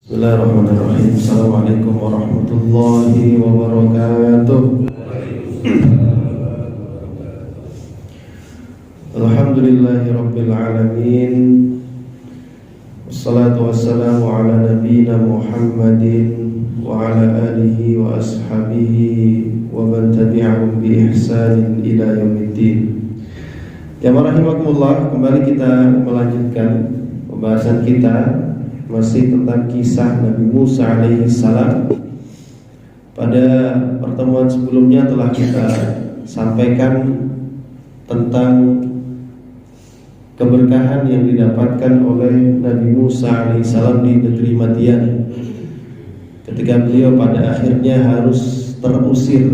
Bismillahirrahmanirrahim. Assalamualaikum warahmatullahi wabarakatuh. Alhamdulillahi rabbil alamin. Wassalatu wassalamu ala nabiyyina Muhammadin wa ala alihi wa ashabihi wa man tabi'ahum bi ihsanin ila yaumiddin. Jamaah rahimakumullah, kembali kita melanjutkan pembahasan kita masih tentang kisah Nabi Musa alaihi salam. Pada pertemuan sebelumnya telah kita sampaikan tentang keberkahan yang didapatkan oleh Nabi Musa alaihi salam di negeri Madian, ketika beliau pada akhirnya harus terusir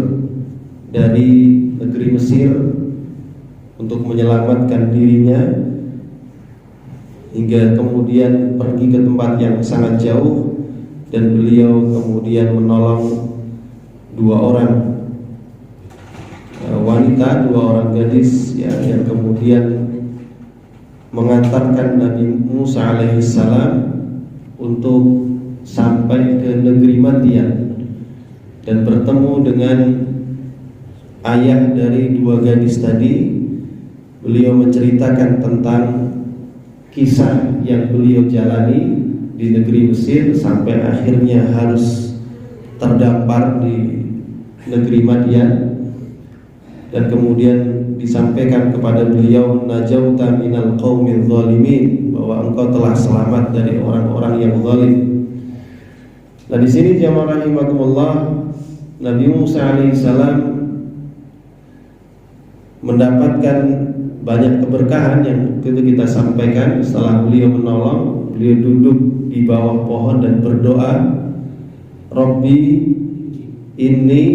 dari negeri Mesir untuk menyelamatkan dirinya, hingga kemudian pergi ke tempat yang sangat jauh, dan beliau kemudian menolong dua orang wanita, dua orang gadis yang kemudian mengantarkan Nabi Musa alaihissalam untuk sampai ke negeri Madian dan bertemu dengan ayah dari dua gadis tadi. Beliau menceritakan tentang kisah yang beliau jalani di negeri Mesir sampai akhirnya harus terdampar di negeri Madian, dan kemudian disampaikan kepada beliau, najauta minal qaumil zalimin, bahwa engkau telah selamat dari orang-orang yang zalim. Nah, di sini jamaah rahimakumullah, Nabi Musa alaihissalam mendapatkan banyak keberkahan yang itu kita sampaikan. Setelah beliau menolong, beliau duduk di bawah pohon dan berdoa, Rabbi inni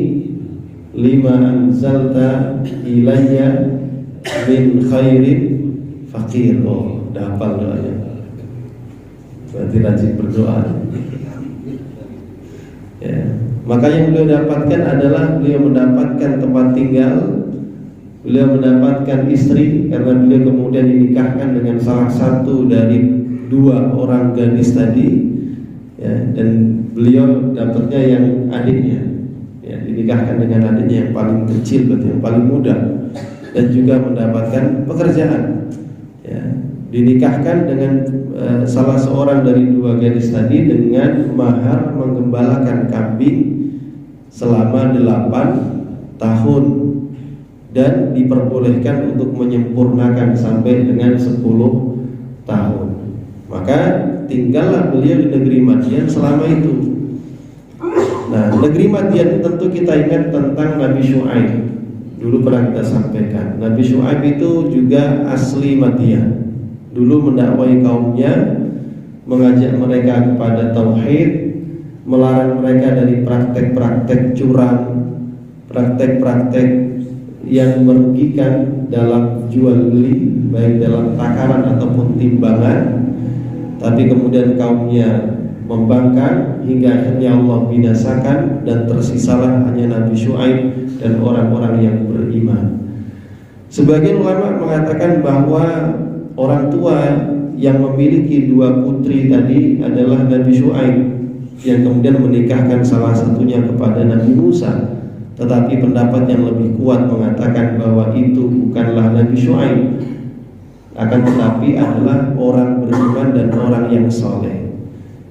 lima anzalta ilayya min khairin faqir. Oh, udah hafal doanya, berarti rajin berdoa ya. Maka yang beliau dapatkan adalah beliau mendapatkan tempat tinggal, beliau mendapatkan istri, karena beliau kemudian dinikahkan dengan salah satu dari dua orang gadis tadi ya, dan beliau dapatnya yang adiknya ya, dinikahkan dengan adiknya yang paling kecil, berarti yang paling muda, dan juga mendapatkan pekerjaan ya, dinikahkan dengan salah seorang dari dua gadis tadi dengan mahar menggembalakan kambing selama 8 tahun, dan diperbolehkan untuk menyempurnakan sampai dengan 10 tahun. Maka tinggallah beliau di negeri Madian selama itu. Nah, negeri Madian tentu kita ingat tentang Nabi Syu'aib. Dulu pernah kita sampaikan, Nabi Syu'aib itu juga asli Madian. Dulu mendakwai kaumnya, mengajak mereka kepada tauhid, melarang mereka dari praktek-praktek curang, praktek-praktek yang merugikan dalam jual beli, baik dalam takaran ataupun timbangan. Tapi kemudian kaumnya membangkang hingga akhirnya Allah binasakan, dan tersisalah hanya Nabi Syu'aib dan orang-orang yang beriman. Sebagian ulama mengatakan bahwa orang tua yang memiliki dua putri tadi adalah Nabi Syu'aib, yang kemudian menikahkan salah satunya kepada Nabi Musa. Tetapi pendapat yang lebih kuat mengatakan bahwa itu bukanlah Nabi Syu'aib, akan tetapi adalah orang beriman dan orang yang soleh.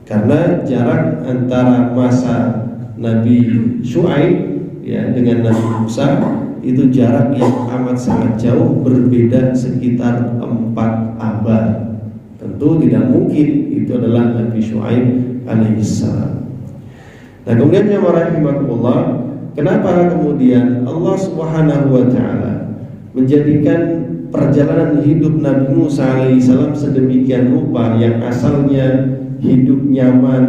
Karena jarak antara masa Nabi Syu'aib ya dengan Nabi Musa itu jarak yang amat sangat jauh, berbeda sekitar 4 abad. Tentu tidak mungkin itu adalah Nabi Syu'aib alaihissalam. Nah, kemudian ya rahimakumullah, kenapa kemudian Allah Subhanahu wa taala menjadikan perjalanan hidup Nabi Musa alaihissalam sedemikian rupa, yang asalnya hidup nyaman,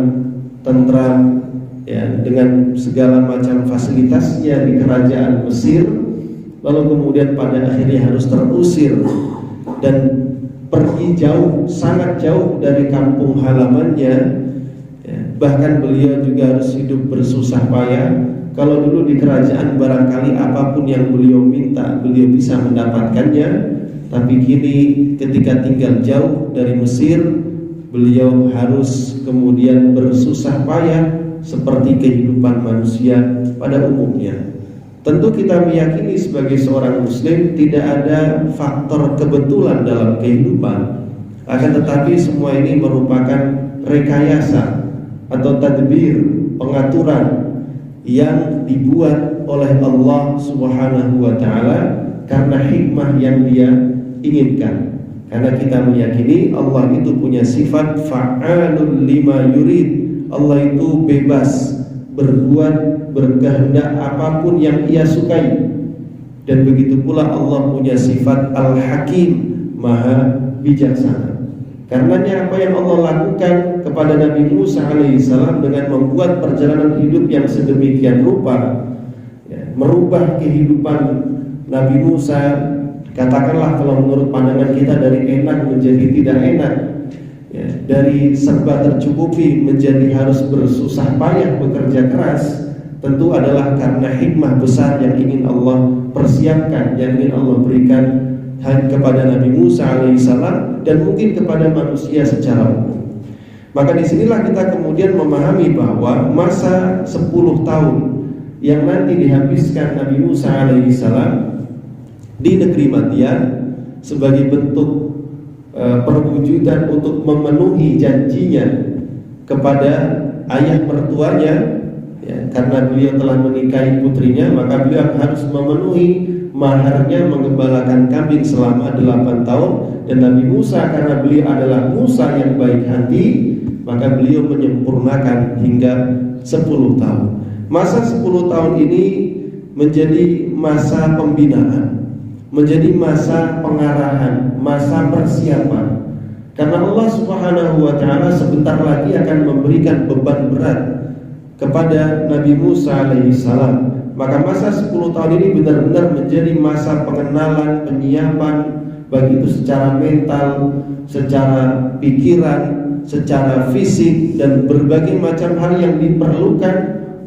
tentram ya, dengan segala macam fasilitasnya di kerajaan Mesir, lalu kemudian pada akhirnya harus terusir dan pergi jauh, sangat jauh dari kampung halamannya ya. Bahkan beliau juga harus hidup bersusah payah. Kalau dulu di kerajaan barangkali apapun yang beliau minta beliau bisa mendapatkannya, tapi kini ketika tinggal jauh dari Mesir, beliau harus kemudian bersusah payah seperti kehidupan manusia pada umumnya. Tentu kita meyakini sebagai seorang muslim tidak ada faktor kebetulan dalam kehidupan, akan tetapi semua ini merupakan rekayasa atau tadbir, pengaturan yang dibuat oleh Allah Subhanahu wa taala karena hikmah yang Dia inginkan. Karena kita meyakini Allah itu punya sifat fa'alun lima yurid. Allah itu bebas berbuat, berkehendak apapun yang Ia sukai. Dan begitu pula Allah punya sifat Al-Hakim, Maha bijaksana. Karenanya apa yang Allah lakukan kepada Nabi Musa alaihissalam dengan membuat perjalanan hidup yang sedemikian rupa, merubah kehidupan Nabi Musa, katakanlah kalau menurut pandangan kita dari enak menjadi tidak enak, dari serba tercukupi menjadi harus bersusah payah bekerja keras, tentu adalah karena hikmah besar yang ingin Allah persiapkan, yang ingin Allah berikan kepada Nabi Musa alaihissalam dan mungkin kepada manusia secara umum. Maka disinilah kita kemudian memahami bahwa masa 10 tahun yang nanti dihabiskan Nabi Musa alaihissalam di negeri Madian sebagai bentuk perwujudan untuk memenuhi janjinya kepada ayah mertuanya, karena beliau telah menikahi putrinya, maka beliau harus memenuhi maharnya menggembalakan kambing selama 8 tahun. Dan Nabi Musa karena beliau adalah Musa yang baik hati, maka beliau menyempurnakan hingga 10 tahun. Masa 10 tahun ini menjadi masa pembinaan, menjadi masa pengarahan, masa persiapan. Karena Allah Subhanahu wa taala sebentar lagi akan memberikan beban berat kepada Nabi Musa alaihissalam. Maka masa 10 tahun ini benar-benar menjadi masa pengenalan, penyiapan, baik itu secara mental, secara pikiran, secara fisik, dan berbagai macam hal yang diperlukan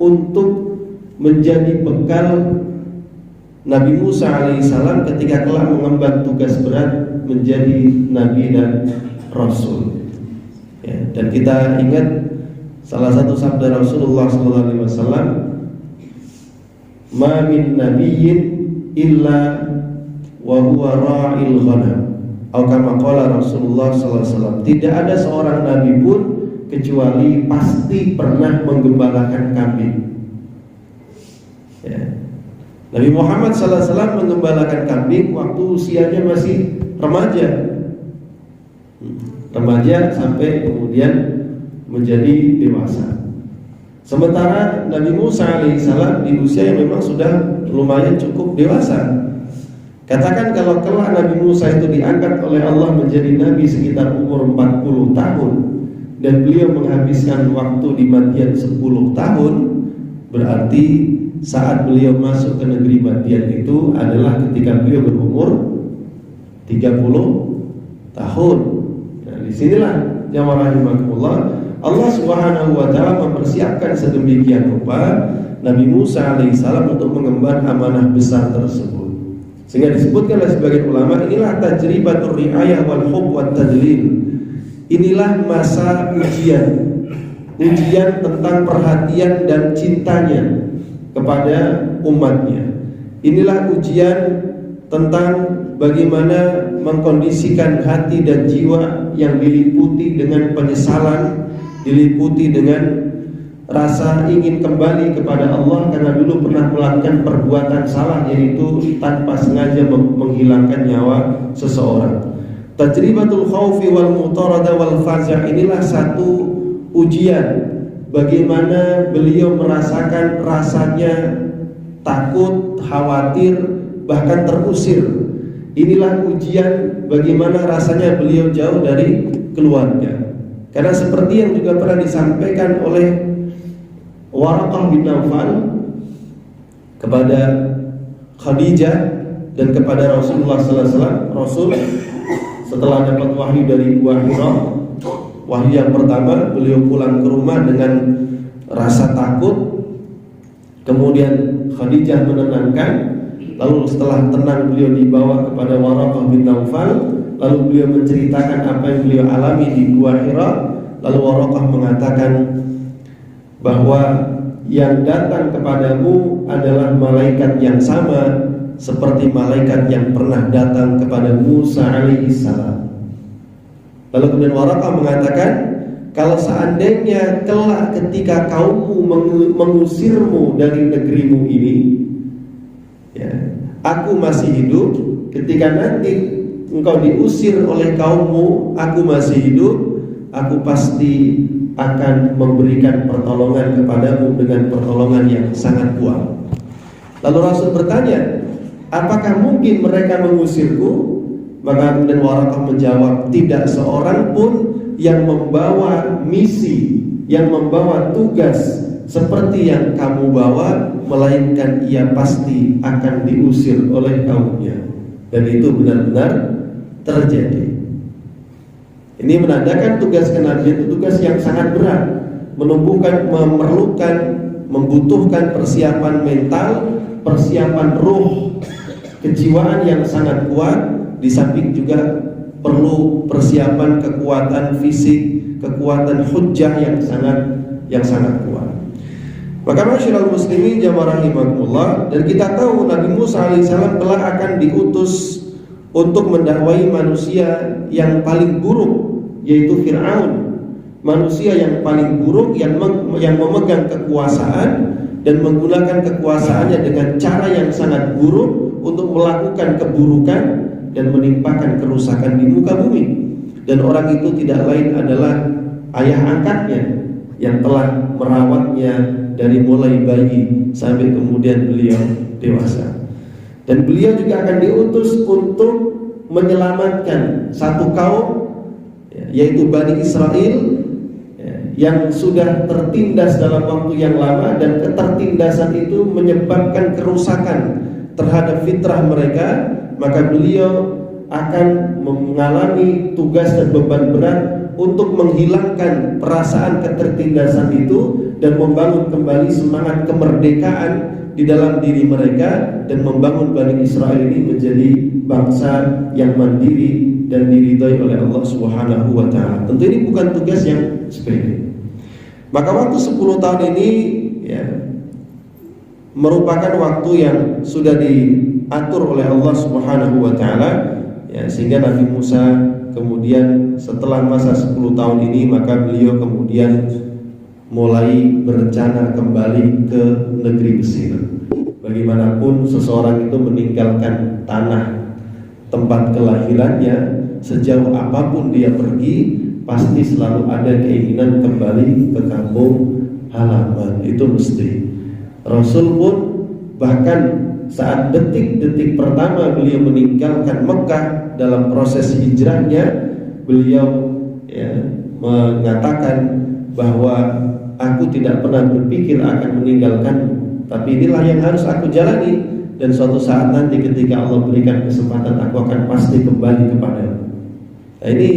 untuk menjadi bekal Nabi Musa alaihissalam ketika kelak mengemban tugas berat menjadi Nabi dan Rasul. Dan kita ingat salah satu sabda Rasulullah SAW, "Ma min nabiyyin illa wa huwa ra'il ghanam." Atau kama qala Rasulullah SAW, tidak ada seorang nabi pun kecuali pasti pernah menggembalakan kambing. Nabi Muhammad SAW menggembalakan kambing waktu usianya masih remaja sampai kemudian menjadi dewasa. Sementara Nabi Musa alaihissalam di usia yang memang sudah lumayan cukup dewasa. Katakan kalau kelak Nabi Musa itu diangkat oleh Allah menjadi Nabi sekitar umur 40 tahun dan beliau menghabiskan waktu di Madian 10 tahun, berarti saat beliau masuk ke negeri Madian itu adalah ketika beliau berumur 30 tahun. Nah, disinilah jamaah rahimakumullah, Allah Subhanahu wa taala mempersiapkan sedemikian rupa Nabi Musa alaihissalam untuk mengemban amanah besar tersebut. Sehingga disebutkan oleh sebagian ulama, inilah tajribatur riayah wal hub wat tadlil. Inilah masa ujian tentang perhatian dan cintanya kepada umatnya. Inilah ujian tentang bagaimana mengkondisikan hati dan jiwa yang diliputi dengan penyesalan, diliputi dengan rasa ingin kembali kepada Allah karena dulu pernah melakukan perbuatan salah, yaitu tanpa sengaja menghilangkan nyawa seseorang. Tajribatul khaufi wal mutarada wal faza', inilah satu ujian bagaimana beliau merasakan rasanya takut, khawatir, bahkan terusir. Inilah ujian bagaimana rasanya beliau jauh dari keluarga. Karena seperti yang juga pernah disampaikan oleh Waraqah bin Nawfal kepada Khadijah dan kepada Rasulullah SAW. Rasul setelah dapat wahyu dari Gua Hira, wahyu yang pertama, beliau pulang ke rumah dengan rasa takut. Kemudian Khadijah menenangkan. Lalu setelah tenang beliau dibawa kepada Waraqah bin Nawfal. Lalu beliau menceritakan apa yang beliau alami di Gua Hira. Lalu Waraqah mengatakan bahwa yang datang kepadamu adalah malaikat yang sama seperti malaikat yang pernah datang kepada Musa alaihissalam. Lalu kemudian Waraqah mengatakan, kalau seandainya kelak ketika kaummu mengusirmu dari negerimu ini, ya, aku masih hidup. Ketika nanti engkau diusir oleh kaummu, aku masih hidup, aku pasti akan memberikan pertolongan kepadamu dengan pertolongan yang sangat kuat. Lalu Rasul bertanya, apakah mungkin mereka mengusirku? Maka kemudian Waraqah menjawab, tidak seorang pun yang membawa misi, yang membawa tugas seperti yang kamu bawa, melainkan ia pasti akan diusir oleh kaumnya. Dan itu benar-benar terjadi. Ini menandakan tugas kenabian itu tugas yang sangat berat, membutuhkan persiapan mental, persiapan ruh, kejiwaan yang sangat kuat. Di samping juga perlu persiapan kekuatan fisik, kekuatan hujjah yang sangat kuat. Maka masyaallah muslimin jamaah rahimakumullah, dan kita tahu Nabi Musa alaihissalam kelak akan diutus untuk mendakwai manusia yang paling buruk, yaitu Fir'aun. Manusia yang paling buruk, yang memegang kekuasaan dan menggunakan kekuasaannya dengan cara yang sangat buruk untuk melakukan keburukan dan menimpakan kerusakan di muka bumi. Dan orang itu tidak lain adalah ayah angkatnya yang telah merawatnya dari mulai bayi sampai kemudian beliau dewasa. Dan beliau juga akan diutus untuk menyelamatkan satu kaum, yaitu Bani Israel, yang sudah tertindas dalam waktu yang lama, dan ketertindasan itu menyebabkan kerusakan terhadap fitrah mereka. Maka beliau akan mengalami tugas dan beban berat untuk menghilangkan perasaan ketertindasan itu dan membangun kembali semangat kemerdekaan di dalam diri mereka, dan membangun Bani Israel ini menjadi bangsa yang mandiri dan diridhai oleh Allah Subhanahu wa taala. Tentu ini bukan tugas yang sepele. Maka waktu 10 tahun ini, ya, merupakan waktu yang sudah diatur oleh Allah Subhanahu wa taala, ya, sehingga Nabi Musa kemudian setelah masa 10 tahun ini, maka beliau kemudian mulai berencana kembali ke negeri Mesir. Bagaimanapun seseorang itu meninggalkan tanah tempat kelahirannya, sejauh apapun dia pergi, pasti selalu ada keinginan kembali ke kampung halaman. Itu mesti. Rasul pun bahkan saat detik-detik pertama beliau meninggalkan Mekah dalam proses hijrahnya, beliau, ya, mengatakan bahwa aku tidak pernah berpikir akan meninggalkanmu, tapi inilah yang harus aku jalani, dan suatu saat nanti ketika Allah berikan kesempatan, aku akan pasti kembali kepadamu. Nah, ini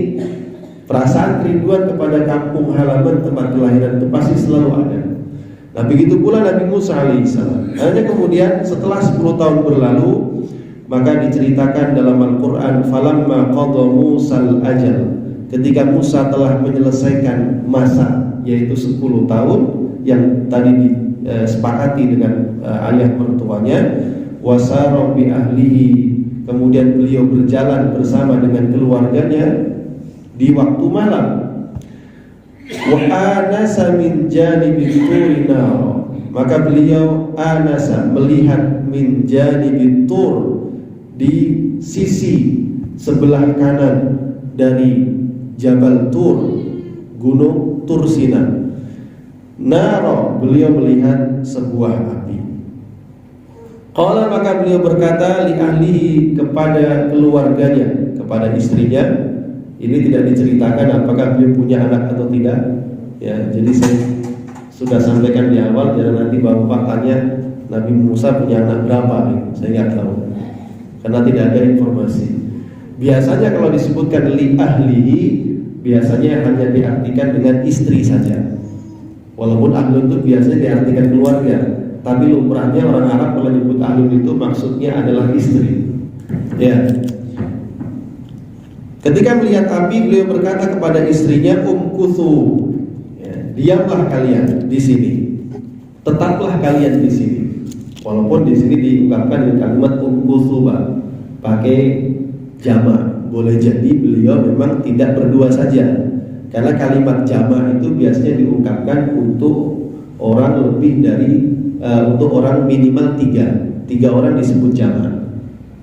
perasaan kerinduan kepada kampung halaman tempat kelahiran itu pasti selalu ada. Nah, begitu pula Nabi Musa alaihissalam. Hanya kemudian setelah 10 tahun berlalu, maka diceritakan dalam Al-Quran, falamma qadha Musal ajal, ketika Musa telah menyelesaikan masa, yaitu 10 tahun yang tadi disepakati dengan ayah mertuanya, wasara bi ahlihi, kemudian beliau berjalan bersama dengan keluarganya di waktu malam. Wa anasa min janibit turina, maka beliau anasa, melihat min janibit tur, di sisi sebelah kanan dari Jabal Tur, Gunung Tursina. Naro, beliau melihat sebuah api. Qala, maka beliau berkata li ahlihi, kepada keluarganya, kepada istrinya. Ini tidak diceritakan apakah beliau punya anak atau tidak, ya. Jadi saya sudah sampaikan di awal, jangan nanti bapak tanya Nabi Musa punya anak berapa, saya nggak tahu, karena tidak ada informasi. Biasanya kalau disebutkan li ahlihi, biasanya hanya diartikan dengan istri saja. Walaupun ahlun itu biasanya diartikan keluarga, tapi lumrahnya orang Arab kalau menyebut ahlun itu maksudnya adalah istri, ya. Ketika melihat api, beliau berkata kepada istrinya, umkuthu, ya, diamlah kalian di sini, tetaplah kalian di sini. Walaupun di sini diungkapkan dengan kalimat umkuthu, Pak, pakai jamak. Boleh jadi beliau memang tidak berdua saja, karena kalimat jamak itu biasanya diungkapkan untuk orang lebih dari untuk orang minimal tiga orang disebut jamak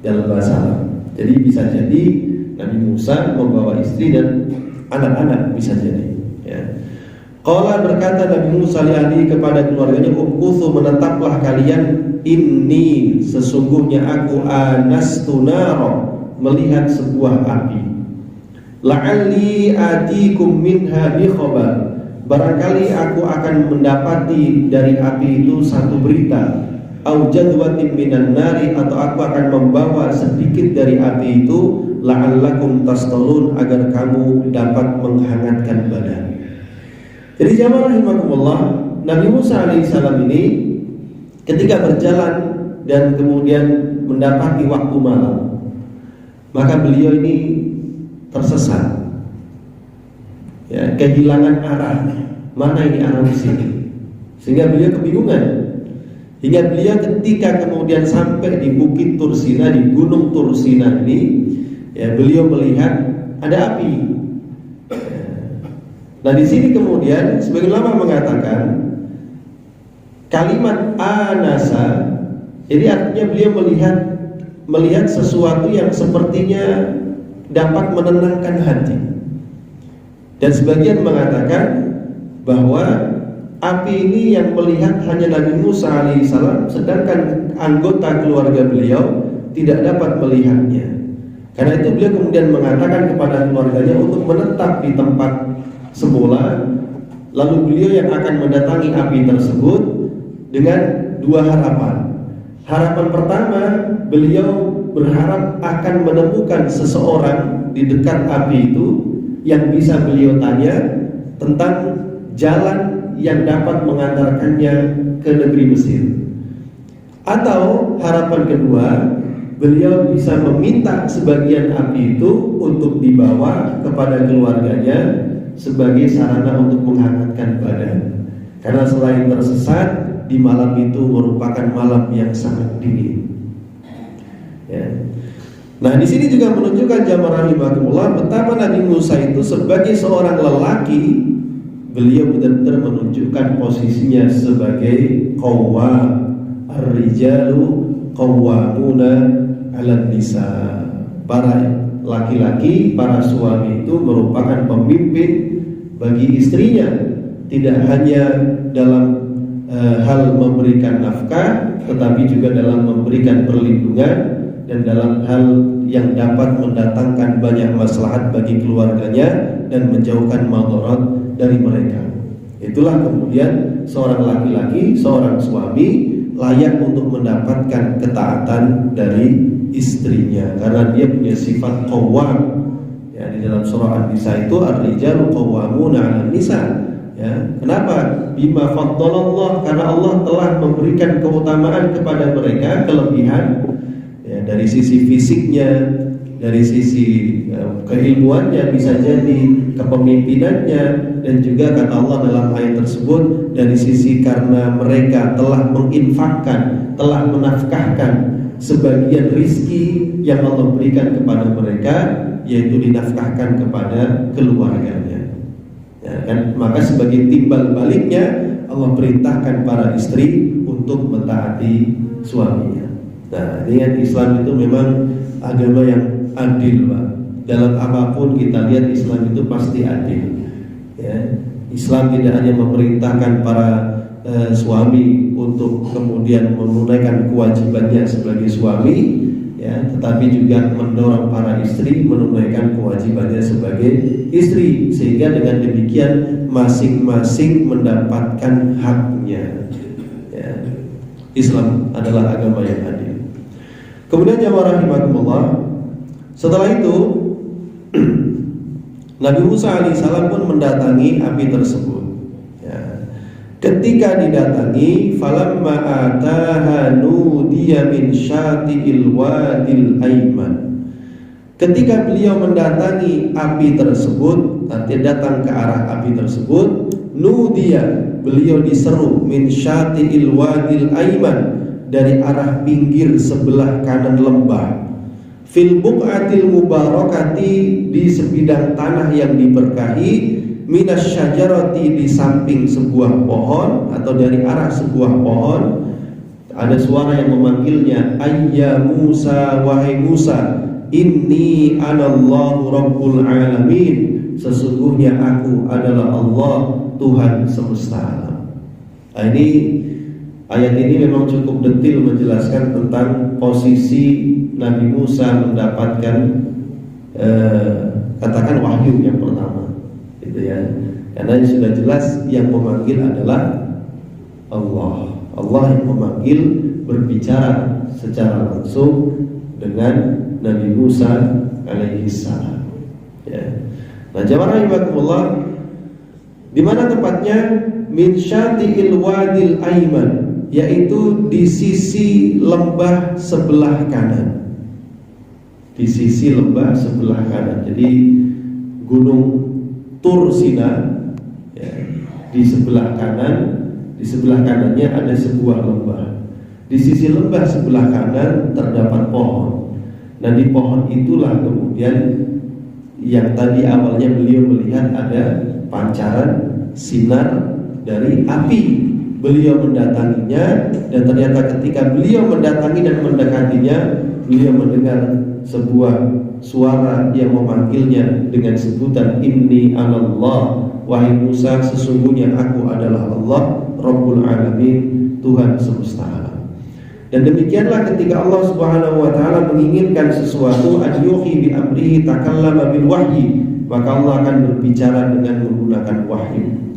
dalam bahasa Arab. Jadi bisa jadi Nabi Musa membawa istri dan anak-anak, bisa jadi. Ya. Qala, berkata Nabi Musa li'ali kepada keluarganya, umkuthu, menetaplah kalian, inni, sesungguhnya aku anastu nara, melihat sebuah api. La'alli atikum minha bi khabar, barangkali aku akan mendapati dari api itu satu berita. Au jadwatin minan nari, atau aku akan membawa sedikit dari api itu, la'allakum tastalun, agar kamu dapat menghangatkan badan. Jadi jamaah rahimakumullah, Nabi Musa alaihissalam ini ketika berjalan dan kemudian mendapati waktu malam, maka beliau ini tersesat, ya, kehilangan arah. Mana ini arah di sini? Sehingga beliau kebingungan. Hingga beliau ketika kemudian sampai di Bukit Tursina, di Gunung Tursina ini, ya, beliau melihat ada api. Nah, di sini kemudian sebagian ulama mengatakan kalimat anasa, jadi artinya beliau melihat sesuatu yang sepertinya dapat menenangkan hati. Dan sebagian mengatakan bahwa api ini yang melihat hanya Nabi Musa alaihissalam, sedangkan anggota keluarga beliau tidak dapat melihatnya. Karena itu beliau kemudian mengatakan kepada keluarganya untuk menetap di tempat semula. Lalu beliau yang akan mendatangi api tersebut dengan dua harapan. Harapan pertama, beliau berharap akan menemukan seseorang di dekat api itu yang bisa beliau tanya tentang jalan yang dapat mengantarkannya ke negeri Mesir. Atau harapan kedua, beliau bisa meminta sebagian api itu untuk dibawa kepada keluarganya sebagai sarana untuk menghangatkan badan. Karena selain tersesat, di malam itu merupakan malam yang sangat dingin. Ya. Nah, di sini juga menunjukkan jamaah rahimakumullah betapa Nabi Musa itu sebagai seorang lelaki, beliau benar-benar menunjukkan posisinya sebagai qawwam, ar-rijalu qawwamuna 'alan nisa. Para laki-laki, para suami itu merupakan pemimpin bagi istrinya, tidak hanya dalam hal memberikan nafkah, tetapi juga dalam memberikan perlindungan dan dalam hal yang dapat mendatangkan banyak maslahat bagi keluarganya dan menjauhkan madarat dari mereka. Itulah kemudian seorang laki-laki, seorang suami layak untuk mendapatkan ketaatan dari istrinya karena dia punya sifat qawwam. Ya, di dalam surah An-Nisa itu ar-rijalu qawwamuna 'alan nisa. Ya, kenapa? Bima faddalallah, karena Allah telah memberikan keutamaan kepada mereka, kelebihan, ya, dari sisi fisiknya, dari sisi keilmuannya, bisa jadi kepemimpinannya, dan juga kata Allah dalam ayat tersebut dari sisi karena mereka telah menginfakkan, telah menafkahkan sebagian rizki yang Allah berikan kepada mereka, yaitu dinafkahkan kepada keluarganya. Ya, kan? Maka sebagai timbal baliknya Allah perintahkan para istri untuk mentaati suaminya. Nah, dengan Islam itu memang agama yang adil, Pak. Dalam apapun kita lihat Islam itu pasti adil. Ya, Islam tidak hanya memerintahkan para suami untuk kemudian menunaikan kewajibannya sebagai suami, ya, tetapi juga mendorong para istri menunaikan kewajibannya sebagai istri, sehingga dengan demikian masing-masing mendapatkan haknya. Ya, Islam adalah agama yang adil. Kemudian jamaah rahimakumullah, setelah itu Nabi Musa alaihissalam pun mendatangi api tersebut. Ya. Ketika didatangi, falamma ataha nudiya min syati'il wadil aiman. Ketika beliau mendatangi api tersebut, artinya datang ke arah api tersebut, nudiya, beliau diseru min syati'il wadil aiman, dari arah pinggir sebelah kanan lembah, fil buq'atil mubarakati, di sebidang tanah yang diberkahi, minas syajarati, di samping sebuah pohon atau dari arah sebuah pohon. Ada suara yang memanggilnya, ayya Musa, wahai Musa, inni anallahu rabbul alamin, sesungguhnya aku adalah Allah, Tuhan semesta alam. Nah, ini ayat ini memang cukup detail menjelaskan tentang posisi Nabi Musa mendapatkan katakan wahyu yang pertama, gitu ya. Karena sudah jelas yang memanggil adalah Allah. Allah yang memanggil, berbicara secara langsung dengan Nabi Musa alaihi salam. Ya. Nah, jamaah rahimakumullah, di mana tempatnya? Min syati'il wadil aiman, yaitu di sisi lembah sebelah kanan. Di sisi lembah sebelah kanan. Jadi Gunung Tur Sina, ya, di sebelah kanan, di sebelah kanannya ada sebuah lembah. Di sisi lembah sebelah kanan terdapat pohon. Nah, di pohon itulah kemudian yang tadi awalnya beliau melihat ada pancaran sinar dari api. Beliau mendatanginya, dan ternyata ketika beliau mendatangi dan mendekatinya, beliau mendengar sebuah suara yang memanggilnya dengan sebutan inni anallah, wahai Musa, sesungguhnya aku adalah Allah Rabbul Alamin, Tuhan semesta alam. Dan demikianlah ketika Allah Subhanahu wa taala menginginkan sesuatu, adyuhi bi amrihi takallama bil wahyi, maka Allah akan berbicara dengan menggunakan wahyu.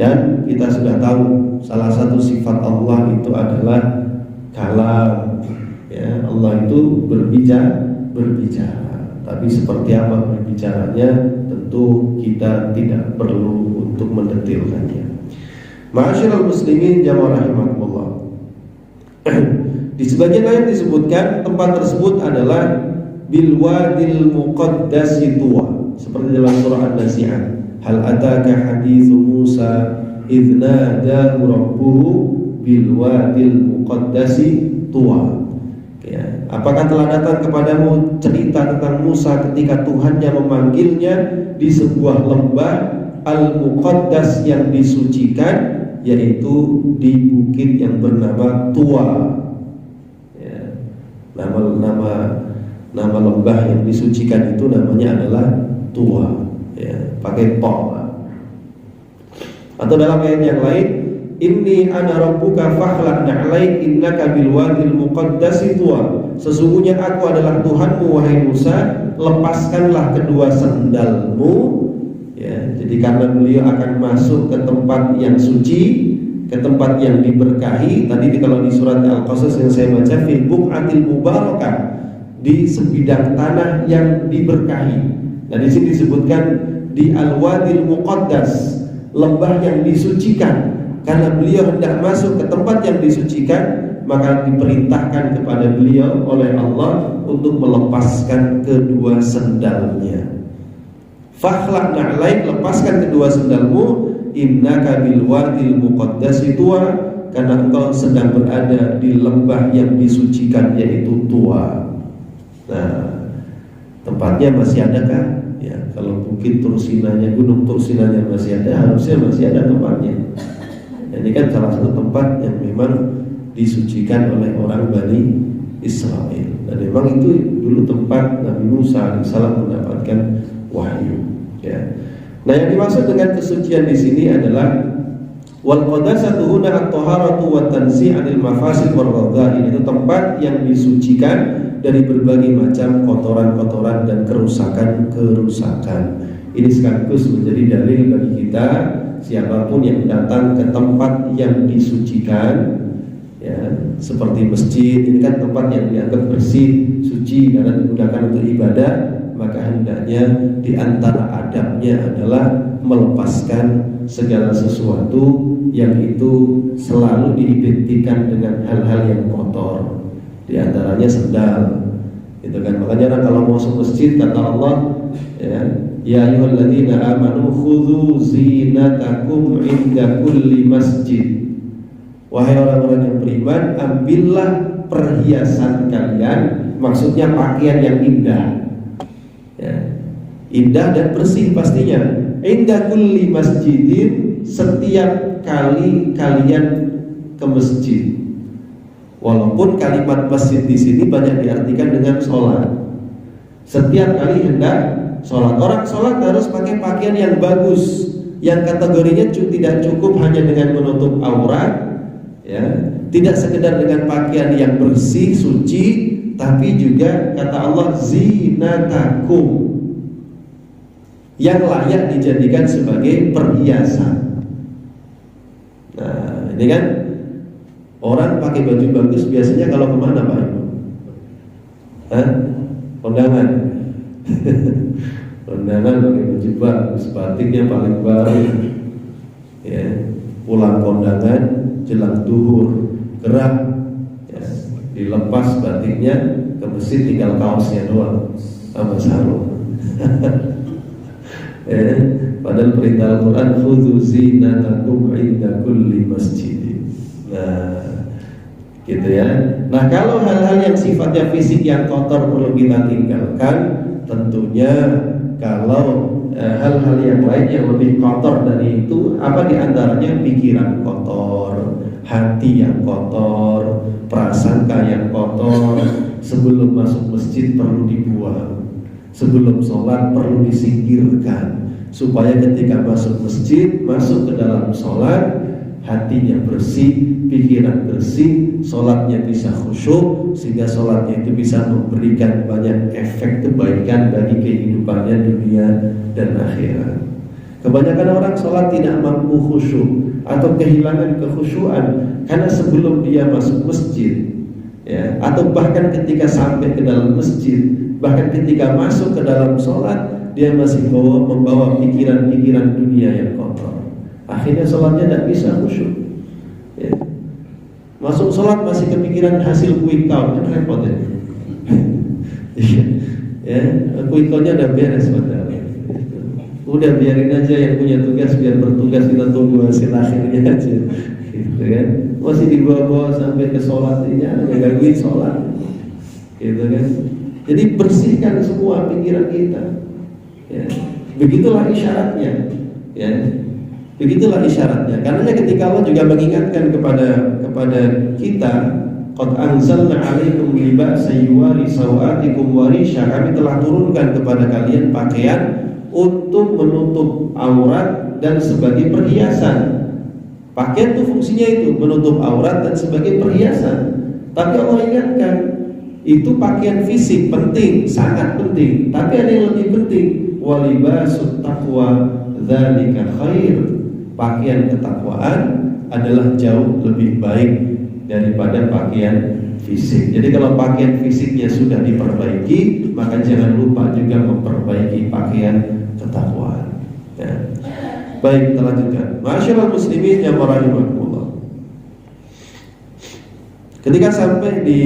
Dan kita sudah tahu salah satu sifat Allah itu adalah kalam. Ya, Allah itu berbicara. Tapi seperti apa berbicaranya, tentu kita tidak perlu untuk mendetilkannya. Ma'asyiral muslimin jamaah rahimakumullah. Di sebagian ayat disebutkan tempat tersebut adalah bil wadil muqaddasi tuwa, seperti dalam surah An-Nasi'ah, hal ataka haditsu Musa idz nadahu rabbuhu bil wadil muqaddasi tuwa. Ya, apakah telah datang kepadamu cerita tentang Musa ketika Tuhannya memanggilnya di sebuah lembah al-muqaddas, yang disucikan, yaitu di bukit yang bernama Tuwa. Ya, nama lembah yang disucikan itu namanya adalah Tuwa. Ya, pakai to. Atau dalam ayat yang lain, inni ana rabbuka fakhlaq na'laik innaka bil wadil muqaddasi Tuwa. Sesungguhnya aku adalah Tuhanmu wahai Musa, lepaskanlah kedua sandalmu. Ya, jadi karena beliau akan masuk ke tempat yang suci, ke tempat yang diberkahi. Tadi kalau di surat Al-Qasas yang saya baca, fil buq'atil mubarakah, di sebidang tanah yang diberkahi. Nah, di sini disebutkan di al-wadil muqaddas, lembah yang disucikan. Karena beliau hendak masuk ke tempat yang disucikan, maka diperintahkan kepada beliau oleh Allah untuk melepaskan kedua sendalnya. Fakhlaq na'laik, lepaskan kedua sendalmu, innaka bil wadil muqaddasi Tuwa, karena engkau sedang berada di lembah yang disucikan, yaitu Tuwa. Nah, tempatnya masih adakah? Ya, kalau bukit Tursinanya, gunung Tursinanya masih ada, harusnya masih ada tempatnya. Ini kan salah satu tempat yang memang disucikan oleh orang Bani Israel. Dan memang itu dulu tempat Nabi Musa alaihissalam mendapatkan wahyu. Ya. Nah, yang dimaksud dengan kesucian di sini adalah wal qadasatu huna at-taharatu wa tanzi' 'anil mafasid wal radha'il. Itu tempat yang disucikan dari berbagai macam kotoran-kotoran dan kerusakan-kerusakan. Ini sekaligus menjadi dalil bagi kita, siapapun yang datang ke tempat yang disucikan, ya, seperti masjid, ini kan tempat yang dianggap bersih, suci karena digunakan untuk ibadah, maka hendaknya di antara adabnya adalah melepaskan segala sesuatu yang itu selalu diidentikan dengan hal-hal yang kotor. Di antaranya sendal, Itu kan makanya orang kalau masuk masjid kata Allah, ya ayyuhalladzina amanu khudzu zinatakum inda kulli masjid. Wahai orang-orang yang beriman, ambillah perhiasan kalian, maksudnya pakaian yang indah, ya, indah dan bersih pastinya. Inda kulli masjidin, setiap kali kalian ke masjid. Walaupun kalimat masjid di sini banyak diartikan dengan sholat. Setiap kali hendak sholat, orang sholat harus pakai pakaian yang bagus, yang kategorinya tidak cukup hanya dengan menutup aurat, ya, tidak sekedar dengan pakaian yang bersih, suci, tapi juga kata Allah zinatakum, yang layak dijadikan sebagai perhiasan. Nah, ini kan orang pakai baju bagus biasanya kalau kemana Pak Ibu? Kondangan. Kondangan pakai baju bagus, batiknya paling baru. Ya, pulang kondangan jelang duhur gerak, ya, dilepas batiknya, ke masjid tinggal kaosnya doang sama sarung. Padahal perintah Al-Quran khudzu zinatakum inda kulli masjid. Nah, gitu ya. Nah, kalau hal-hal yang sifatnya fisik yang kotor perlu kita tinggalkan, tentunya kalau hal-hal yang lain yang lebih kotor dari itu, apa diantaranya pikiran kotor, hati yang kotor, prasangka yang kotor, sebelum masuk masjid perlu dibuang, sebelum sholat perlu disingkirkan, supaya ketika masuk masjid, masuk ke dalam sholat, hatinya bersih, pikiran bersih, sholatnya bisa khusyuk, sehingga sholatnya itu bisa memberikan banyak efek kebaikan bagi kehidupannya dunia dan akhirat. Kebanyakan orang sholat tidak mampu khusyuk atau kehilangan kekhusyuan karena sebelum dia masuk masjid, ya, atau bahkan ketika sampai ke dalam masjid, bahkan ketika masuk ke dalam sholat, dia masih membawa pikiran-pikiran dunia yang kotor. Akhirnya sholatnya tidak bisa khusyuk, ya. Masuk sholat masih kepikiran hasil quick count, kan repot ya. Ya, quick countnya udah beres padahal. Udah biarin aja yang punya tugas biar bertugas, kita tunggu hasil akhirnya aja, gitu kan. Masih dibawa-bawa sampai ke sholat, ini ngegangguin sholat, gitu kan. Jadi bersihkan semua pikiran kita, ya. Begitulah isyaratnya, ya. Begitulah isyaratnya. Karena ketika Allah juga mengingatkan kepada kita, qad anzalna 'alaikum libasan yuwari sawatikum wa risha, kami telah turunkan kepada kalian pakaian untuk menutup aurat dan sebagai perhiasan. Pakaian itu fungsinya itu menutup aurat dan sebagai perhiasan. Tapi Allah ingatkan, itu pakaian fisik penting, sangat penting. Tapi ada yang lebih penting, walibasut taqwa dzalika khair. Pakaian ketakwaan adalah jauh lebih baik daripada pakaian fisik. Jadi kalau pakaian fisiknya sudah diperbaiki, maka jangan lupa juga memperbaiki pakaian ketakwaan, ya. Baik, kita lanjutkan. Ma'asyiral muslimin yang rahimakumullah. Ketika sampai di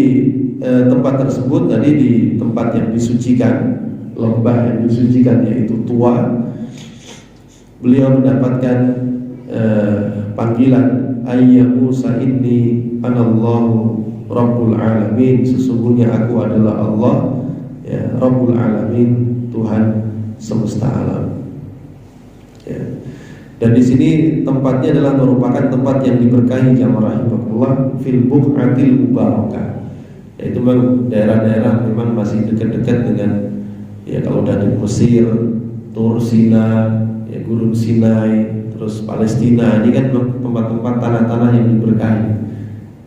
tempat tersebut, tadi di tempat yang disucikan, lembah yang disucikan yaitu Tua, beliau mendapatkan panggilan, ayya Musa inni anallahu rabbul alamin, sesungguhnya aku adalah Allah, ya, rabbul alamin, Tuhan semesta alam, ya. Dan di sini tempatnya adalah merupakan tempat yang diberkahi jamaah rahimakumullah, fil buq'atil mubarakah, yaitu memang daerah-daerah memang masih dekat-dekat dengan, ya, kalau dari Mesir, Tur Sina, ya, Gurun Sinai, terus Palestina, ini kan tempat-tempat tanah-tanah yang diberkahi,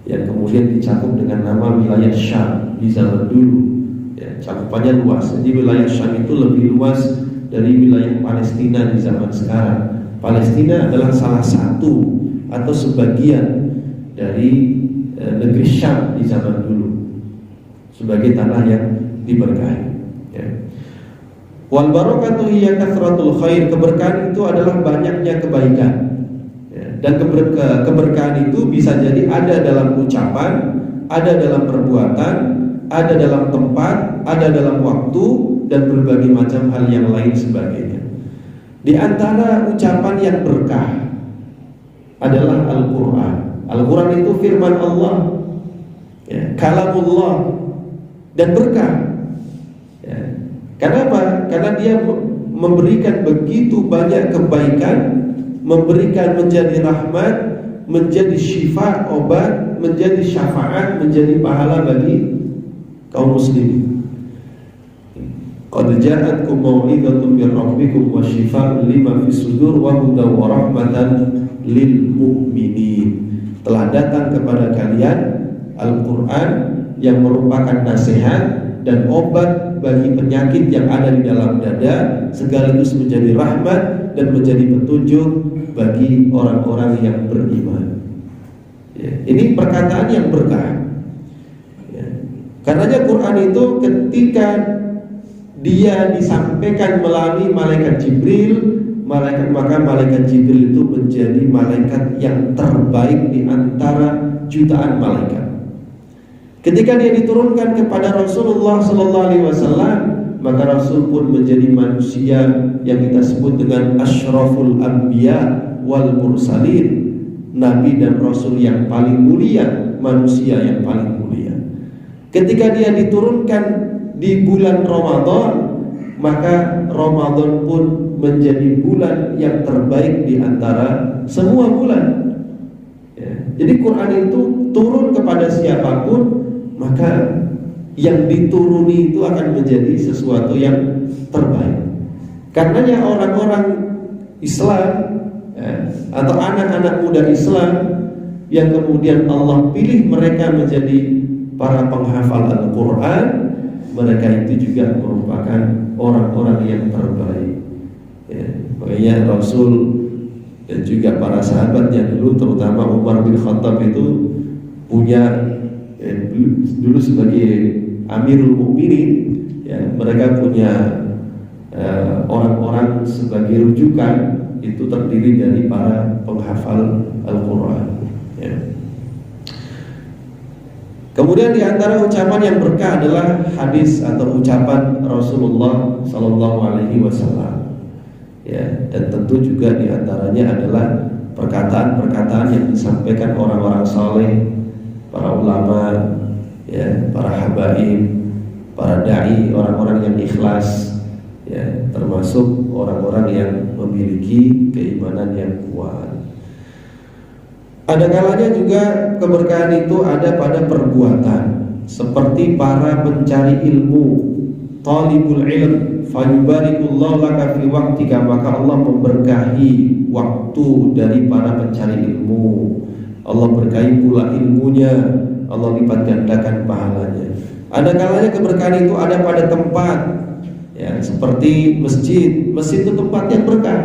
yang kemudian dicakup dengan nama wilayah Syam di zaman dulu, ya, cakupannya luas. Jadi wilayah Syam itu lebih luas dari wilayah Palestina di zaman sekarang. Palestina adalah salah satu atau sebagian dari negeri Syam di zaman dulu, sebagai tanah yang diberkahi, ya. Wal barakatuh hiya kathratul khair, keberkahan itu adalah banyaknya kebaikan, ya. Dan keberkahan itu bisa jadi ada dalam ucapan, ada dalam perbuatan, ada dalam tempat, ada dalam waktu, dan berbagai macam hal yang lain sebagainya. Di antara ucapan yang berkah adalah Al-Quran. Al-Quran itu firman Allah, ya, kalamullah, dan berkah. Ya. Kenapa? Karena dia memberikan begitu banyak kebaikan, memberikan menjadi rahmat, menjadi syifa, obat, menjadi syafaat, menjadi pahala bagi kaum muslimin. Qad ja'atkum mau'izatun min rabbikum wa syifaa'un lima fis sudur wa hudan wa rahmatan lil mu'minin. Telah datang kepada kalian Al-Quran yang merupakan nasihat dan obat bagi penyakit yang ada di dalam dada, sekaligus menjadi rahmat dan menjadi petunjuk bagi orang-orang yang beriman. Ya, ini perkataan yang berkah. Ya. Karenanya Quran itu ketika dia disampaikan melalui malaikat Jibril, maka malaikat Jibril itu menjadi malaikat yang terbaik di antara jutaan malaikat. Ketika dia diturunkan kepada Rasulullah SAW, maka Rasul pun menjadi manusia yang kita sebut dengan asyraful anbiya wal mursalin, nabi dan rasul yang paling mulia, manusia yang paling mulia. Ketika dia diturunkan di bulan Ramadan, maka Ramadan pun menjadi bulan yang terbaik di antara semua bulan. Ya. Jadi Quran itu turun kepada siapapun, maka yang dituruni itu akan menjadi sesuatu yang terbaik. Karenanya orang-orang Islam, ya, atau anak-anak muda Islam yang kemudian Allah pilih mereka menjadi para penghafal Al-Quran, mereka itu juga merupakan orang-orang yang terbaik. Ya, makanya Rasul dan juga para sahabatnya dulu, terutama Umar bin Khattab itu punya, dulu sebagai Amirul Mukminin, ya, mereka punya orang-orang sebagai rujukan itu terdiri dari para penghafal Al-Quran. Ya. Kemudian di antara ucapan yang berkah adalah hadis atau ucapan Rasulullah Sallallahu Alaihi Wasallam. Ya, dan tentu juga di antaranya adalah perkataan-perkataan yang disampaikan orang-orang saleh, para ulama, ya, para habaib, para dai, orang-orang yang ikhlas, ya, termasuk orang-orang yang memiliki keimanan yang kuat. Ada kalanya juga keberkahan itu ada pada perbuatan, seperti para pencari ilmu, talibul ilm, fayubarikullahu laka fi waqtika, maka Allah memberkahi waktu dari para pencari ilmu. Allah berkahi pula ilmunya, Allah lipat gandakan pahalanya. Ada kalanya keberkahan itu ada pada tempat, ya, seperti masjid. Masjid itu tempat yang berkah,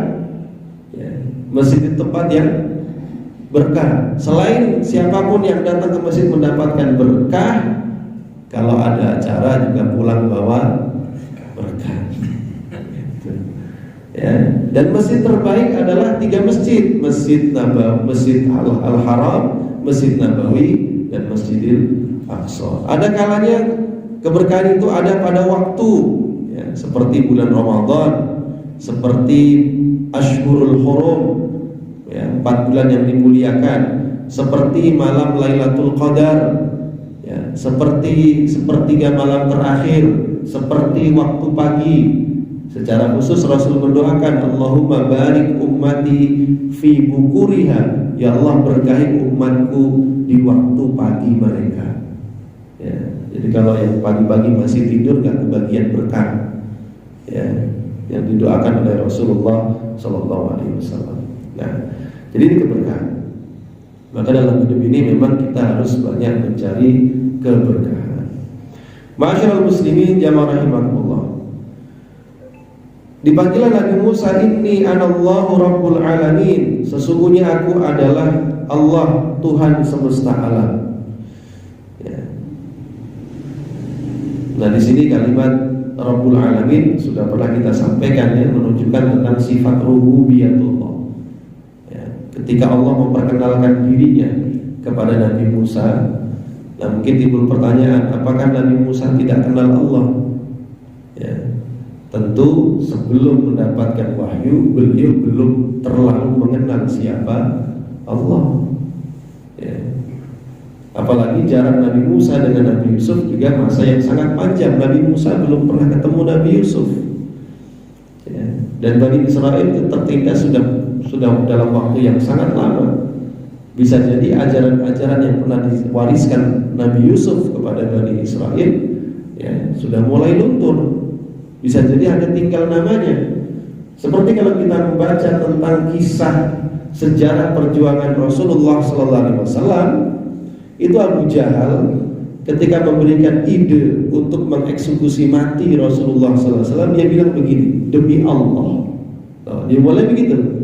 ya, masjid itu tempat yang berkah. Selain siapapun yang datang ke masjid mendapatkan berkah, kalau ada acara juga pulang bawa berkah. Ya. Dan masjid terbaik adalah 3 masjid: Masjid Nabawi, Masjid Al-Haram, Masjid Nabawi, dan Masjidil Aqsa. Ada kalanya keberkahan itu ada pada waktu, ya, seperti bulan Ramadan, seperti Ashhurul Hurum, ya, 4 bulan yang dimuliakan, seperti malam Lailatul Qadar, ya, seperti sepertiga malam terakhir, seperti waktu pagi. Secara khusus Rasul mendoakan, Allahumma barik ummati fi bukuriha, ya Allah berkahi umatku di waktu pagi mereka. Ya, jadi kalau yang pagi-pagi masih tidur gak kebagian berkah, ya, yang didoakan oleh Rasulullah Sallallahu Alaihi Wasallam. Nah, jadi ini keberkahan. Maka dalam hidup ini memang kita harus banyak mencari keberkahan. Ma'asyiral muslimin jamaah rahimakumullah. Dipanggillah Nabi Musa, inni anallahu rabbul alamin, sesungguhnya aku adalah Allah, Tuhan semesta alam. Ya. Nah, di sini kalimat Rabbul Alamin sudah pernah kita sampaikan, ya, menunjukkan tentang sifat rububiyatullah. Ketika Allah memperkenalkan dirinya kepada Nabi Musa, Nah, mungkin timbul pertanyaan, apakah Nabi Musa tidak kenal Allah? Ya, tentu sebelum mendapatkan wahyu, beliau belum terlalu mengenal siapa Allah. Ya. Apalagi jarak Nabi Musa dengan Nabi Yusuf juga masa yang sangat panjang. Nabi Musa belum pernah ketemu Nabi Yusuf. Ya. Dan Bani Israel itu tertindas sudah dalam waktu yang sangat lama. Bisa jadi ajaran-ajaran yang pernah diwariskan Nabi Yusuf kepada Bani Israel ya sudah mulai luntur. Bisa jadi hanya tinggal namanya. Seperti kalau kita membaca tentang kisah sejarah perjuangan Rasulullah SAW, itu Abu Jahal ketika memberikan ide untuk mengeksekusi mati Rasulullah SAW, dia bilang begini, demi Allah. Dia mulai begitu.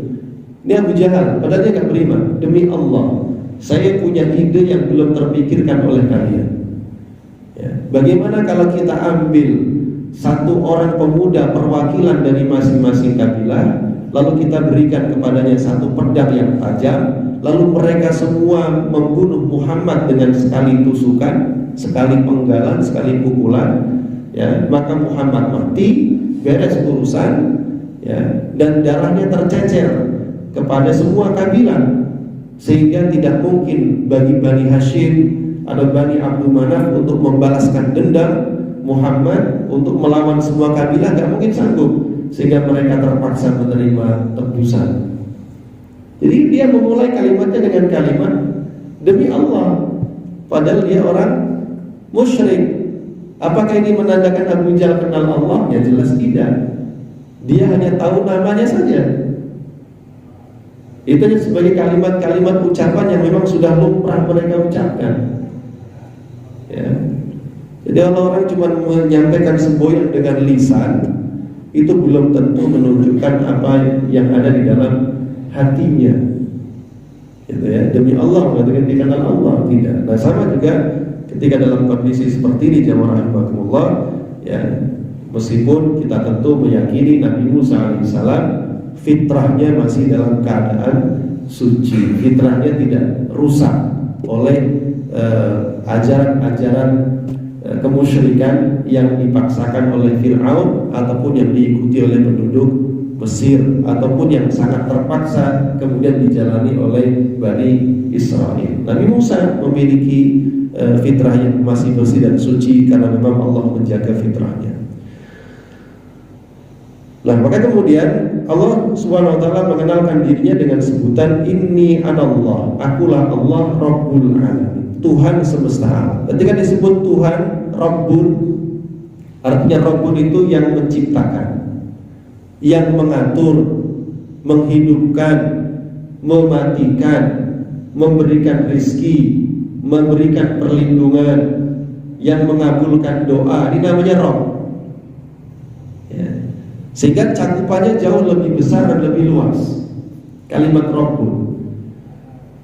Ini Abu Jahal, padahal dia gak beriman. Demi Allah, saya punya ide yang belum terpikirkan oleh kalian. Ya. Bagaimana kalau kita ambil satu orang pemuda perwakilan dari masing-masing kabilah, lalu kita berikan kepadanya satu pedang yang tajam, lalu mereka semua membunuh Muhammad dengan sekali tusukan, sekali penggalan, sekali pukulan, ya, maka Muhammad mati, beres urusan, ya, dan darahnya tercecer kepada semua kabilah, sehingga tidak mungkin bagi Bani Hashim atau Bani Abdul Manaf untuk membalaskan dendam Muhammad untuk melawan semua kabilah, gak mungkin sanggup, sehingga mereka terpaksa menerima tebusan. Jadi dia memulai kalimatnya dengan kalimat demi Allah, padahal dia orang musyrik. Apakah ini menandakan Abu Jahal kenal Allah? Ya jelas tidak. Dia hanya tahu namanya saja. Itu sebagai kalimat-kalimat ucapan yang memang sudah lumrah mereka ucapkan. Ya. Jadi kalau orang cuma menyampaikan semboyan dengan lisan, itu belum tentu menunjukkan apa yang ada di dalam hatinya. Gitu ya. Demi Allah, berarti dikenal Allah, tidak. Nah, sama juga ketika dalam kondisi seperti ini, jamaah rahimakumullah, ya, meskipun kita tentu meyakini Nabi Musa alaihissalam fitrahnya masih dalam keadaan suci, fitrahnya tidak rusak oleh ajaran-ajaran kemusyrikan yang dipaksakan oleh Fir'aun ataupun yang diikuti oleh penduduk Mesir, ataupun yang sangat terpaksa kemudian dijalani oleh Bani Israel. Nabi Musa memiliki fitrah yang masih bersih dan suci karena memang Allah menjaga fitrahnya. Nah, maka kemudian Allah Subhanahu wa taala mengenalkan dirinya dengan sebutan Inni anallah, akulah Allah Rabbul Alamin, Tuhan semesta alam. Ketika disebut Tuhan Rabbun, artinya Rabbun itu yang menciptakan, yang mengatur, menghidupkan, mematikan, memberikan rizki, memberikan perlindungan, yang mengabulkan doa. Ini namanya Rabb. Sehingga cakupannya jauh lebih besar dan lebih luas. Kalimat Rabbun.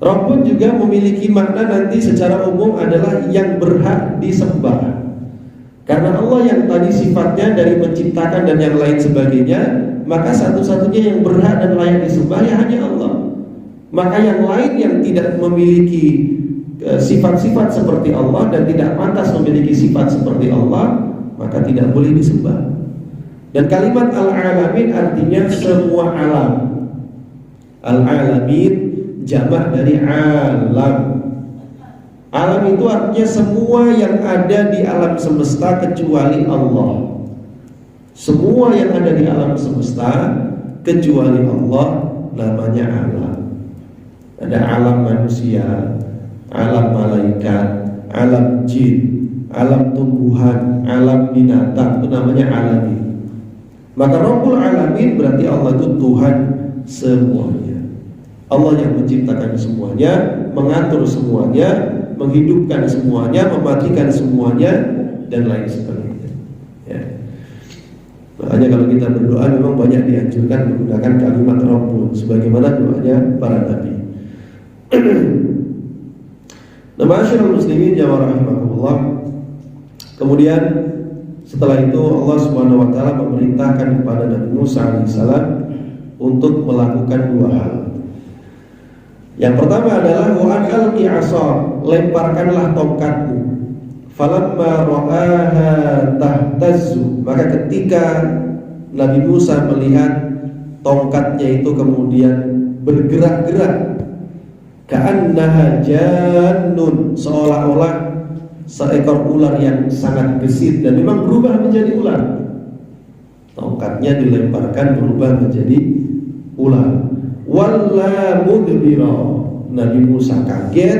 Rabbun juga memiliki makna nanti secara umum adalah yang berhak disembah. Karena Allah yang tadi sifatnya dari menciptakan dan yang lain sebagainya, maka satu-satunya yang berhak dan layak disembah ya hanya Allah. Maka yang lain yang tidak memiliki sifat-sifat seperti Allah dan tidak pantas memiliki sifat seperti Allah, maka tidak boleh disembah. Dan kalimat al-alamin artinya semua alam. Al-alamin jamak dari alam. Alam itu artinya semua yang ada di alam semesta kecuali Allah. Semua yang ada di alam semesta kecuali Allah namanya alam. Ada alam manusia, alam malaikat, alam jin, alam tumbuhan, alam binatang, itu namanya alamin. Maka Rabbul Alamin berarti Allah itu Tuhan semuanya. Allah yang menciptakan semuanya, mengatur semuanya, menghidupkan semuanya, mematikan semuanya, dan lain sebagainya. Ya. Makanya kalau kita berdoa memang banyak dianjurkan menggunakan kalimat Rabbun, sebagaimana doanya para nabi. Nah, ma'asyiral muslimin jamaah rahimakumullah. Kemudian setelah itu Allah Subhanahu wa taala memerintahkan kepada Nabi Musa alaihissalam untuk melakukan dua hal. Yang pertama adalah wa alqi 'asha, lemparkanlah tongkatmu. Falamma ra'aha tahtazzu, maka ketika Nabi Musa melihat tongkatnya itu kemudian bergerak-gerak, ka'annaha jannun, seolah-olah seekor ular yang sangat gesit, dan memang berubah menjadi ular. Tongkatnya dilemparkan berubah menjadi ular. Walla mudbira, Nabi Musa kaget,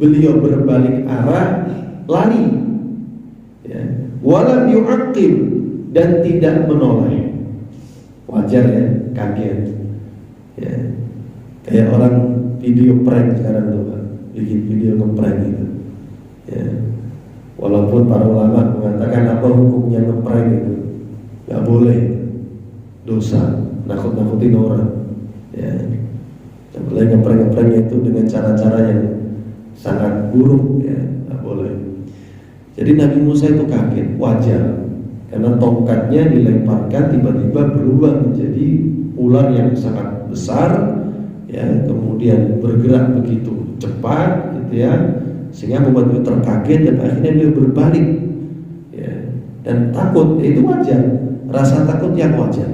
beliau berbalik arah, lari. Ya. Walam yu'aqib, dan tidak menoleh. Wajar ya, kaget. Ya. Kayak orang video prank sekarang tuh, bikin video nge-prank gitu. Ya. Walaupun para ulama mengatakan apa hukumnya nge-prank itu, nggak boleh, dosa, nakut-nakutin orang. Ya, nggak boleh nge-prank itu dengan cara-cara yang sangat buruk, ya, nggak boleh. Jadi Nabi Musa itu kaget, wajar, karena tongkatnya dilemparkan tiba-tiba berubah menjadi ular yang sangat besar, ya, kemudian bergerak begitu cepat, gitu ya, sehingga membuat beliau terkaget dan akhirnya beliau berbalik, ya, dan takut. Itu wajar, rasa takut yang wajar,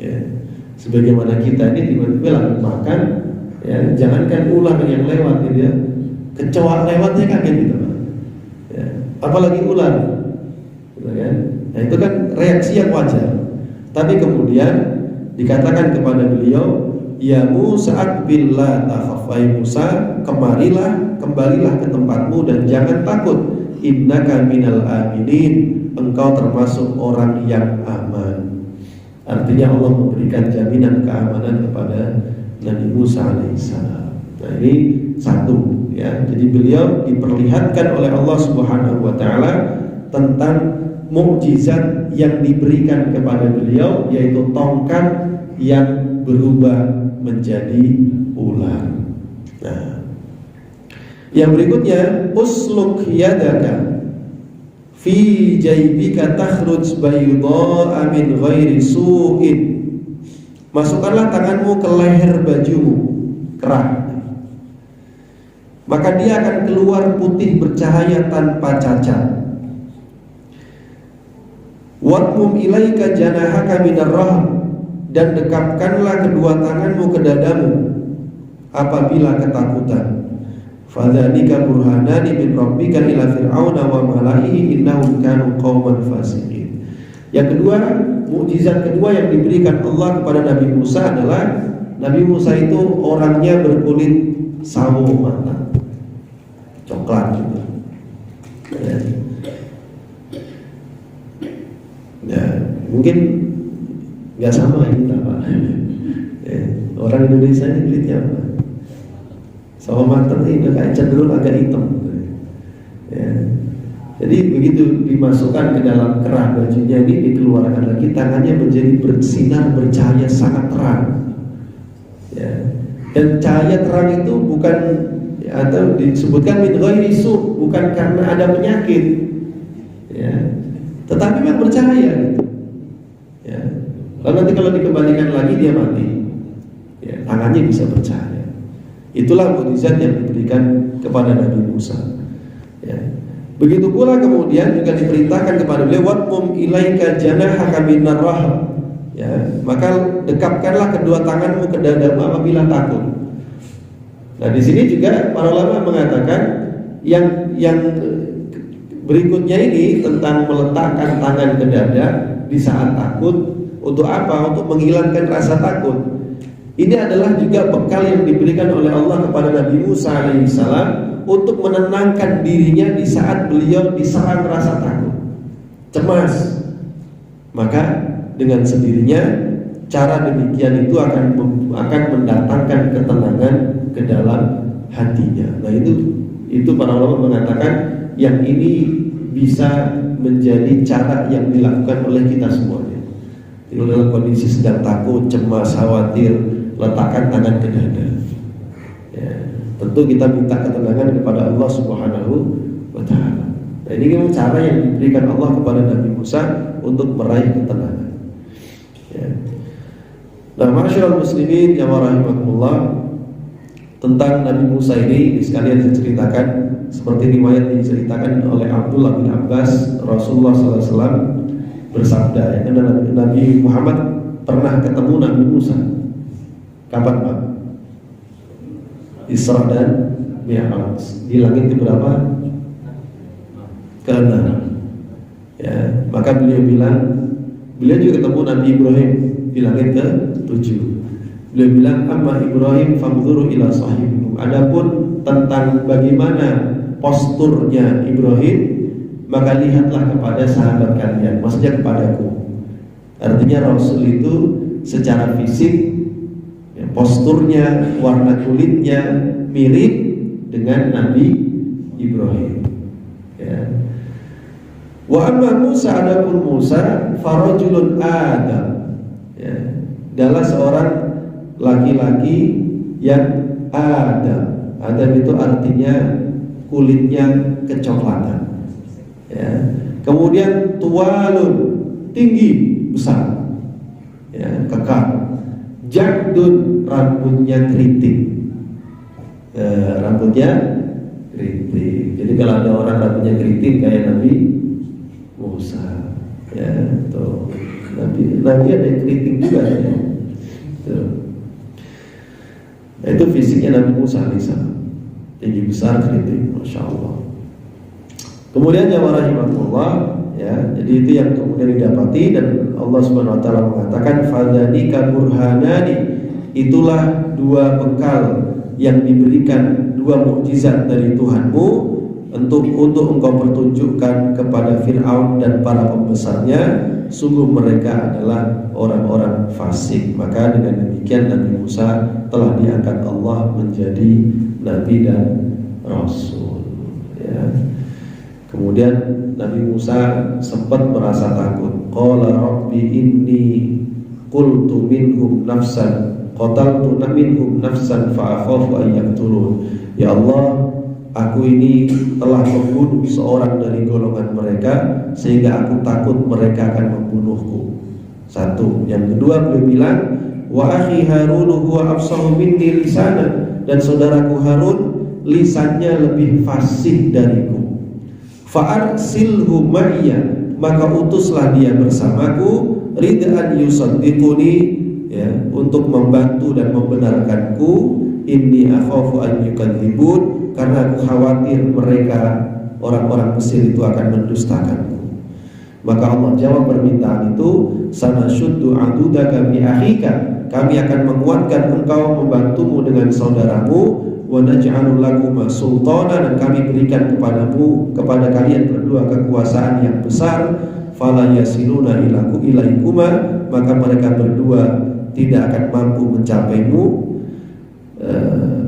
ya. Sebagaimana kita ini tiba-tiba lagi makan, ya, jangankan ular yang lewat, gitu ya, kecoa lewatnya kaget gitu, ya, apalagi ular, gitu kan? Nah, itu kan reaksi yang wajar. Tapi kemudian dikatakan kepada beliau, ya Musa aqbillah takhafai, Musa, kembalilah ke tempatmu dan jangan takut, innaka minal aminin, engkau termasuk orang yang aman. Artinya Allah memberikan jaminan keamanan kepada Nabi Musa alaihissalam. Nah, ini satu, ya. Jadi beliau diperlihatkan oleh Allah Subhanahu wa taala tentang mukjizat yang diberikan kepada beliau, yaitu tongkat yang berubah menjadi ular. Nah, yang berikutnya, usluk yadaka fi jaybika takhruj bayda'a min ghairi su'in. Masukkanlah tanganmu ke leher bajumu, kerah, maka dia akan keluar putih bercahaya tanpa cacat. Wadmum ilaika janahaka minar rahm, dan dekapkanlah kedua tanganmu ke dadamu apabila ketakutan. Fadzalika burhanani min rabbika ila fir'auna wa mala'ihi innahum kanu qauman fasiqin. Yang kedua, mukjizat kedua yang diberikan Allah kepada Nabi Musa adalah Nabi Musa itu orangnya berkulit sawo mata, coklat gitu. Ya, mungkin nggak sama kita, Pak. Ya, orang Indonesia ini kulitnya apa? Sawo matang ini kayak cenderung agak hitam, ya. Jadi begitu dimasukkan ke dalam kerah bajunya ini, dikeluarkan lagi, tangannya menjadi bersinar bercahaya sangat terang, ya. Dan cahaya terang itu bukan, ya, atau disebutkan min ghairi su', bukan karena ada penyakit, ya, tetapi memang bercahaya, gitu. Ya. Lalu nanti kalau dikembalikan lagi dia mati, ya, tangannya bisa bercahaya. Itulah mukjizat yang diberikan kepada Nabi Musa, ya. Begitu pula kemudian juga diperintahkan kepada beliau, wadmum ilaika janahaka minar rahm, ya, maka dekapkanlah kedua tanganmu ke dadamu apabila takut. Nah, di sini juga para ulama mengatakan yang berikutnya ini tentang meletakkan tangan ke dada di saat takut, untuk apa? Untuk menghilangkan rasa takut. Ini adalah juga bekal yang diberikan oleh Allah kepada Nabi Musa alaihissalam untuk menenangkan dirinya di saat beliau diserang rasa takut, cemas. Maka dengan sendirinya cara demikian itu akan mendatangkan ketenangan ke dalam hatinya. Nah, itu para ulama mengatakan yang ini bisa menjadi cara yang dilakukan oleh kita semuanya. Kalau dalam kondisi sedang takut, cemas, khawatir, letakkan tangan ke dada, ya. Tentu kita minta ketenangan kepada Allah Subhanahu wa ta'ala. Nah, ini memang cara yang diberikan Allah kepada Nabi Musa untuk meraih ketenangan, ya. Nah, ma'asyiral muslimin yang rahimakumullah, tentang Nabi Musa ini sekalian saya ceritakan seperti riwayat diceritakan oleh Abdullah bin Abbas, Rasulullah SAW bersabda, ya, Nabi Muhammad pernah ketemu Nabi Musa. Kapan Pak? Isra dan Mi'raj. Di langit keberapa? Ke-6. Ya, maka beliau juga ketemu Nabi Ibrahim di langit ke-7. Beliau bilang, amma Ibrahim famdhuru ila sahibikum. Adapun tentang bagaimana posturnya Ibrahim, maka lihatlah kepada sahabat kalian, maksudnya kepadaku. Artinya Rasul itu secara fisik, ya, posturnya, warna kulitnya mirip dengan Nabi Ibrahim. Ya. Wa amma Musa, adapun Musa farajulun Adam, ya, adalah seorang laki-laki yang Adam. Adam itu artinya kulitnya kecoklatan. Ya. Kemudian tualun, tinggi, besar, ya, kekar. Jadun, rambutnya keriting. Rambutnya keriting. Jadi kalau ada orang rambutnya keriting kayak Nabi Musa, ya, tuh. Nabi ada yang keriting juga, ya. Tuh. Nah, itu fisiknya Nabi Musa alaihissalam, tinggi besar keriting, masya Allah. Kemudian ya warahmatullah, ya, jadi itu yang kemudian didapati, dan Allah Subhanahu Wa Taala mengatakan fadzanika burhanani, itulah dua bekal yang diberikan, dua mukjizat dari Tuhanmu untuk engkau pertunjukkan kepada Fir'aun dan para pembesarnya, sungguh mereka adalah orang-orang fasik. Maka dengan demikian Nabi Musa telah diangkat Allah menjadi Nabi dan Rasul, ya. Kemudian Nabi Musa sempat merasa takut. Qala rabbi inni qultu minhum nafsan qataltu minhum nafsan fa akhafu an yaqtulun. Ya Allah, aku ini telah membunuh seorang dari golongan mereka sehingga aku takut mereka akan membunuhku. Satu. Yang kedua beliau bilang, wa akhi Harun huwa afsahu minni lisana, dan saudaraku Harun lisannya lebih fasih dariku. Fa'arsilhu ma'iyya, maka utuslah dia bersamaku, rid'an yusaddiquni, ya, untuk membantu dan membenarkanku. Inni akhafu an yukadzibun, karena aku khawatir mereka orang-orang Mesir itu akan mendustakanku. Maka Allah jawab permintaan itu, sanashuddu adudaka bi akhika, kami akan menguatkan engkau, membantumu dengan saudaramu. Wa naj'alu lakuma sultana, dan kami berikan kepada kalian berdua kekuasaan yang besar. Fala yasiluna ilaikuma, maka mereka berdua tidak akan mampu mencapaimu.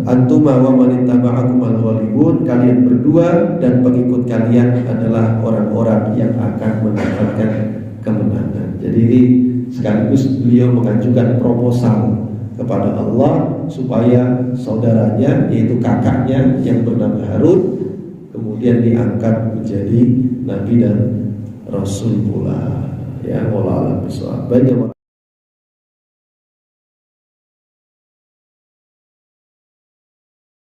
Antuma wa man ittaba'akum al-ghalibun, kalian berdua dan pengikut kalian adalah orang-orang yang akan mendapatkan kemenangan. Jadi ini sekaligus beliau mengajukan proposal kepada Allah supaya saudaranya, yaitu kakaknya yang bernama Harun, kemudian diangkat menjadi Nabi dan Rasul pula. Ya, wallahu a'lam bishawab.